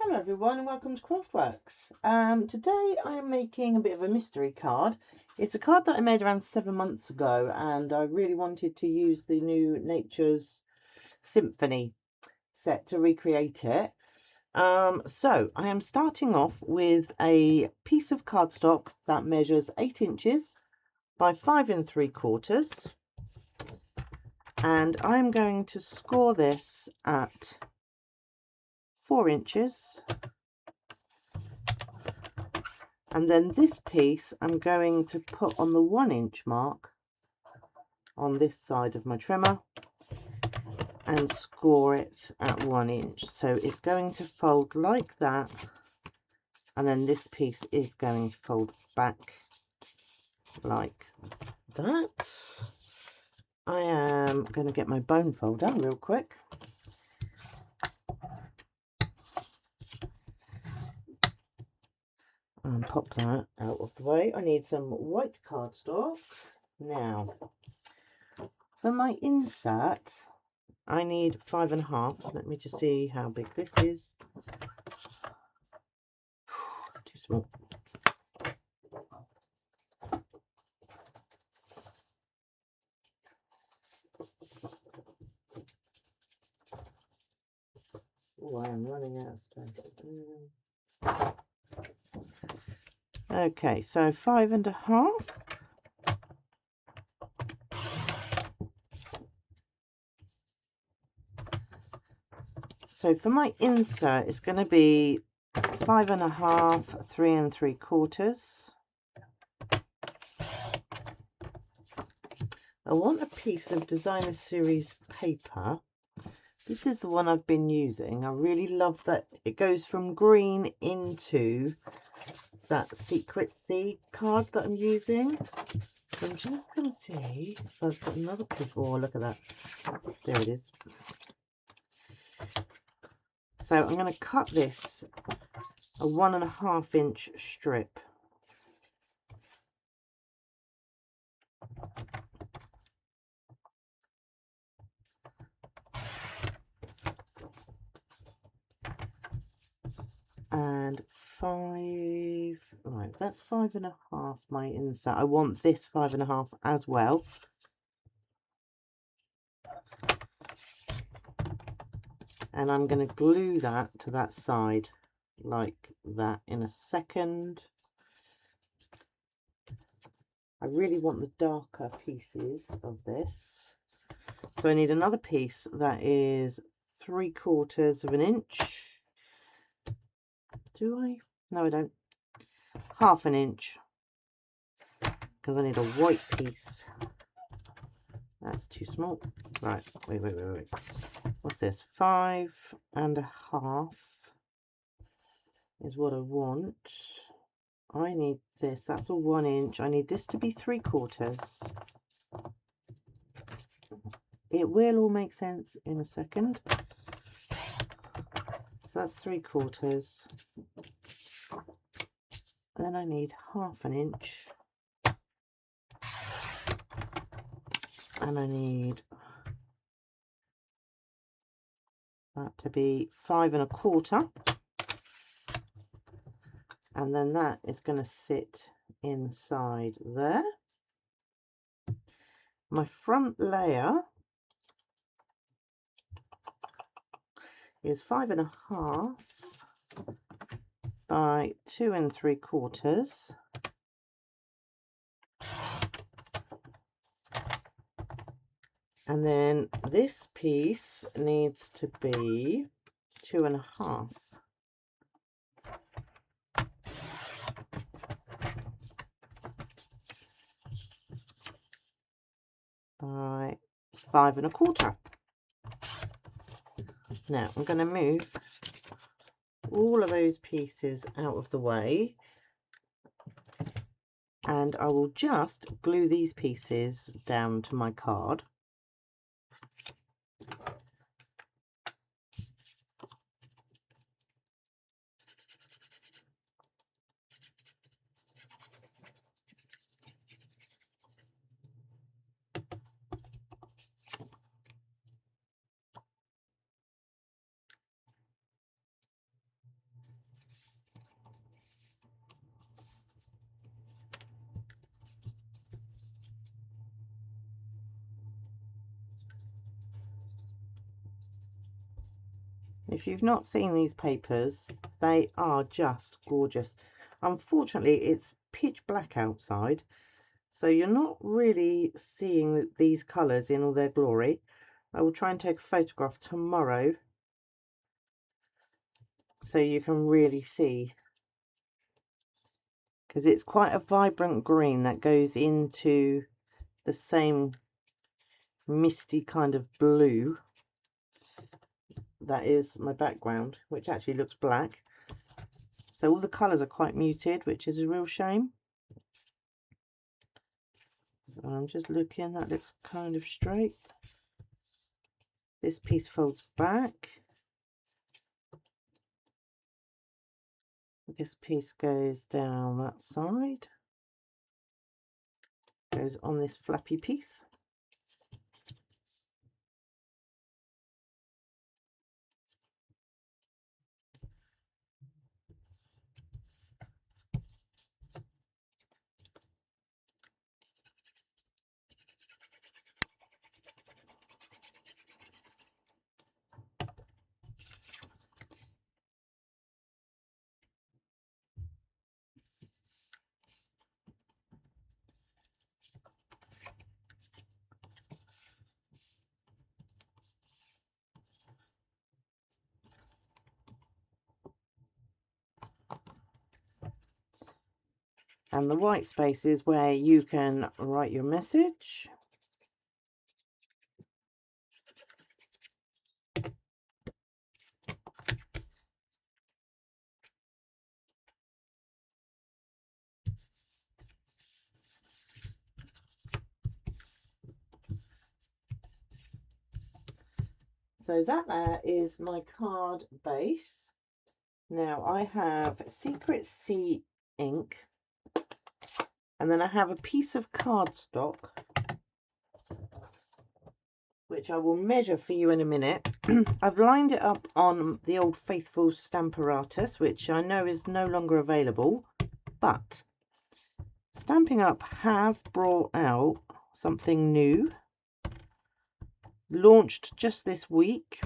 Hello everyone and welcome to Craftworks. Today I am making a bit of a mystery card. It's a card that I made around 7 months ago and I really wanted to use the new Nature's Symphony set to recreate it. So I am starting off with a piece of cardstock that measures 8 inches by 5 3/4, and I'm going to score this at 4 inches. And then this piece I'm going to put on the 1 inch mark on this side of my trimmer and score it at 1 inch. So it's going to fold like that, and then this piece is going to fold back like that. I am going to get my bone folder real quick. And pop that out of the way. I need some white cardstock. Now, for my insert, I need 5 1/2. Let me just see how big this is. Too small. Oh, I am running out of space. Okay, so 5 1/2. So for my insert, it's going to be 5 1/2, 3 3/4. I want a piece of Designer Series paper. This is the one I've been using. I really love that it goes from green into that Secret Sea card that I'm using. So I'm just going to see if I've got another piece. Oh, look at that. There it is. So I'm going to cut this a 1 1/2 inch strip. And 5, right, that's 5 1/2 my insert. I want this 5 1/2 as well. And I'm going to glue that to that side like that in a second. I really want the darker pieces of this. So I need another piece that is 3/4 of an inch. Do I? No, I don't. 1/2 inch, because I need a white piece. That's too small. Right, wait. What's this? 5 1/2 is what I want. I need this. That's a 1 inch. I need this to be 3/4. It will all make sense in a second. So that's 3/4. Then I need 1/2 inch. And I need that to be 5 1/4. And then that is going to sit inside there. My front layer is 5 1/2 by 2 3/4. And then this piece needs to be 2 1/2. By 5 1/4. Now I'm going to move all of those pieces out of the way, and I will just glue these pieces down to my card. If you've not seen these papers, they are just gorgeous. Unfortunately, it's pitch black outside, so you're not really seeing these colours in all their glory. I will try and take a photograph tomorrow so you can really see, because it's quite a vibrant green that goes into the same misty kind of blue that is my background, which actually looks black. So all the colours are quite muted, which is a real shame. So I'm just looking, that looks kind of straight. This piece folds back. This piece goes down that side, goes on this flappy piece. And the white space is where you can write your message. So that there is my card base. Now I have Secret Sea ink, and then I have a piece of cardstock, which I will measure for you in a minute. I've lined it up on the old faithful Stamparatus, which I know is no longer available, but Stampin' Up have brought out something new, launched just this week,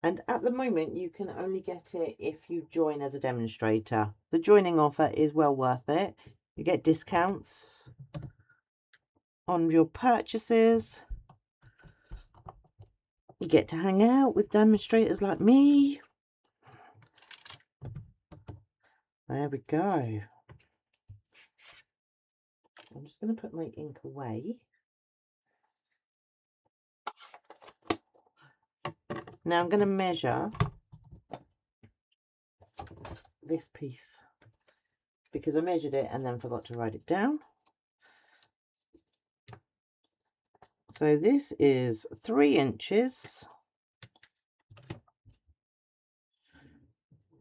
and at the moment you can only get it if you join as a demonstrator. The joining offer is well worth it. You get discounts on your purchases. You get to hang out with demonstrators like me. There we go. I'm just going to put my ink away. Now I'm going to measure this piece because I measured it and then forgot to write it down. So this is 3 inches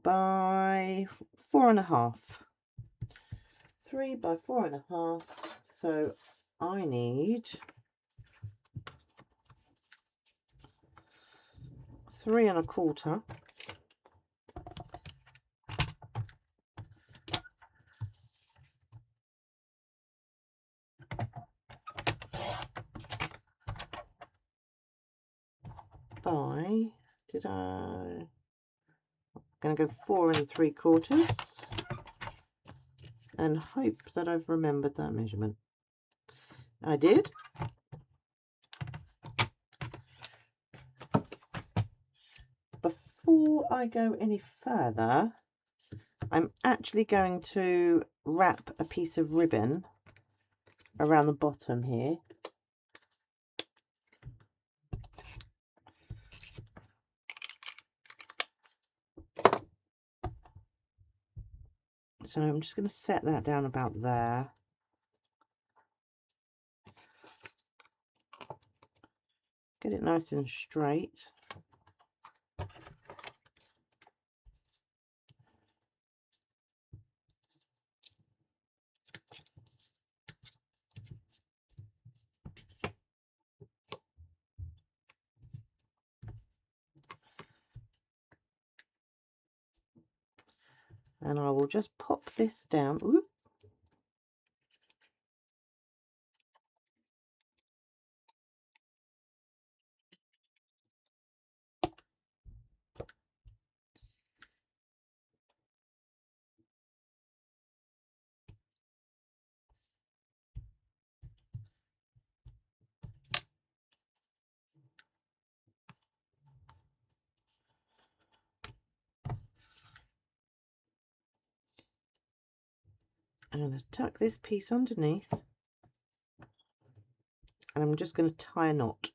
by 4.5. 3 by 4.5. So I need 3.25. By, going to go 4.75 and hope that I've remembered that measurement. I did. Before I go any further, I'm actually going to wrap a piece of ribbon around the bottom here. So I'm just going to set that down about there. Get it nice and straight. And I will just pop this down. Ooh. going to tuck this piece underneath, and I'm just going to tie a knot.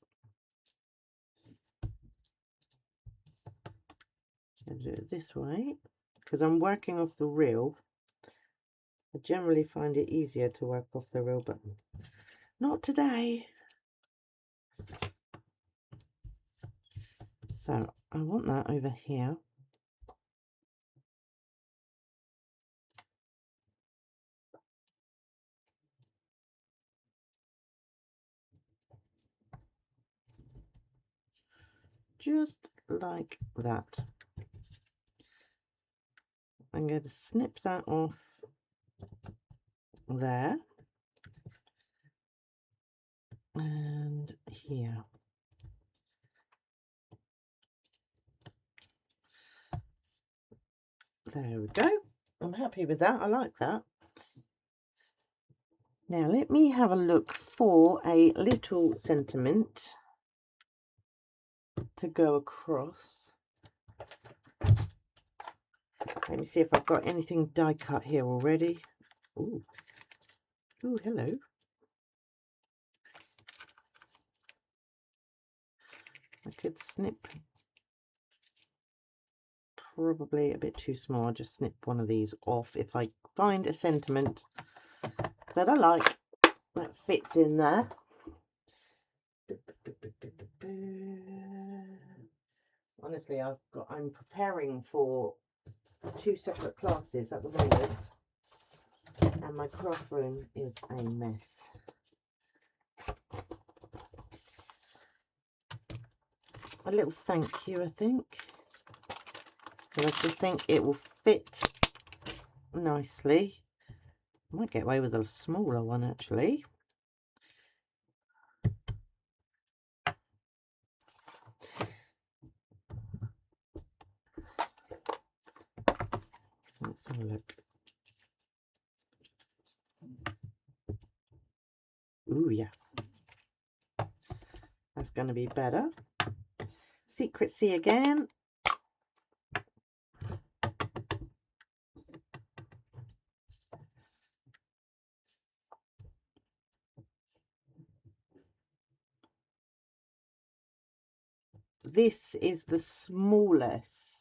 I'll do it this way because I'm working off the reel. I generally find it easier to work off the reel, but not today. So I want that over here. Just like that. I'm going to snip that off there and here. There we go. I'm happy with that. I like that. Now let me have a look for a little sentiment to go across. Let me see if I've got anything die cut here already. Ooh, ooh, hello. I could snip, probably a bit too small. I'll just snip one of these off if I find a sentiment that I like that fits in there. Honestly, I'm preparing for 2 separate classes at the moment, and my craft room is a mess. A little thank you, I think. I just think it will fit nicely. I might get away with a smaller one actually. Let's have a look. Ooh, yeah. That's going to be better. Secrecy again. This is the smallest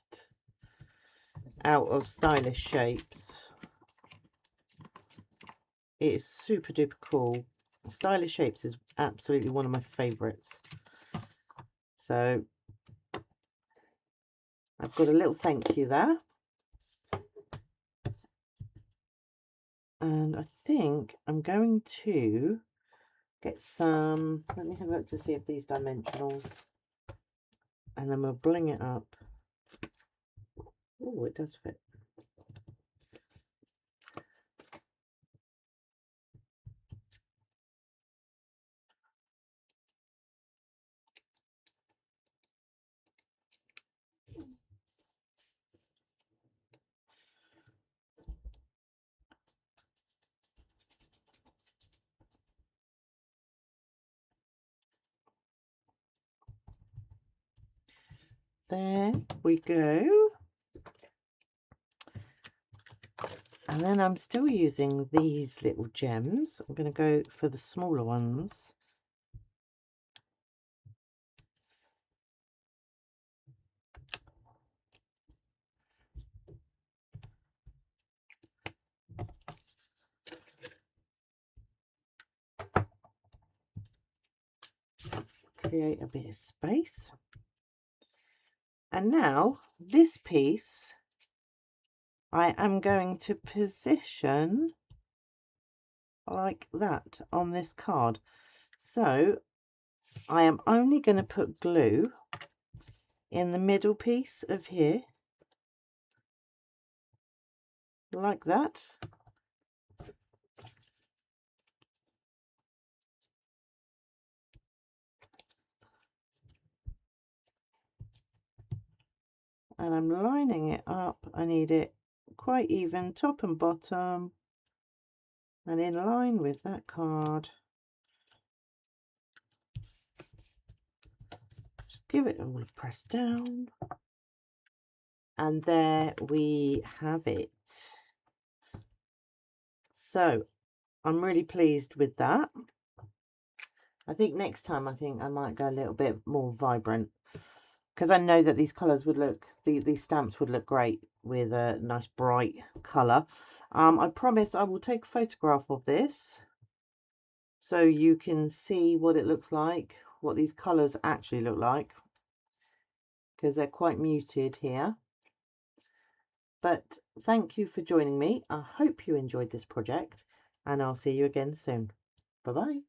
out of Stylish Shapes. It is super duper cool. Stylish Shapes is absolutely one of my favorites. So I've got a little thank you there. And I think I'm going to get some, let me have a look to see if these dimensionals, and then we'll bling it up. Oh, it does fit. There we go. And then I'm still using these little gems. I'm going to go for the smaller ones. Create a bit of space. And now this piece I am going to position like that on this card. So I am only going to put glue in the middle piece of here, like that. And I'm lining it up. I need it quite even, top and bottom, and in line with that card. Just give it all a press down. And there we have it. So I'm really pleased with that. I think next time I might go a little bit more vibrant, because I know that these colours would look, these stamps would look great with a nice bright colour. I promise I will take a photograph of this so you can see what it looks like, what these colours actually look like, because they're quite muted here. But thank you for joining me. I hope you enjoyed this project, and I'll see you again soon. Bye bye.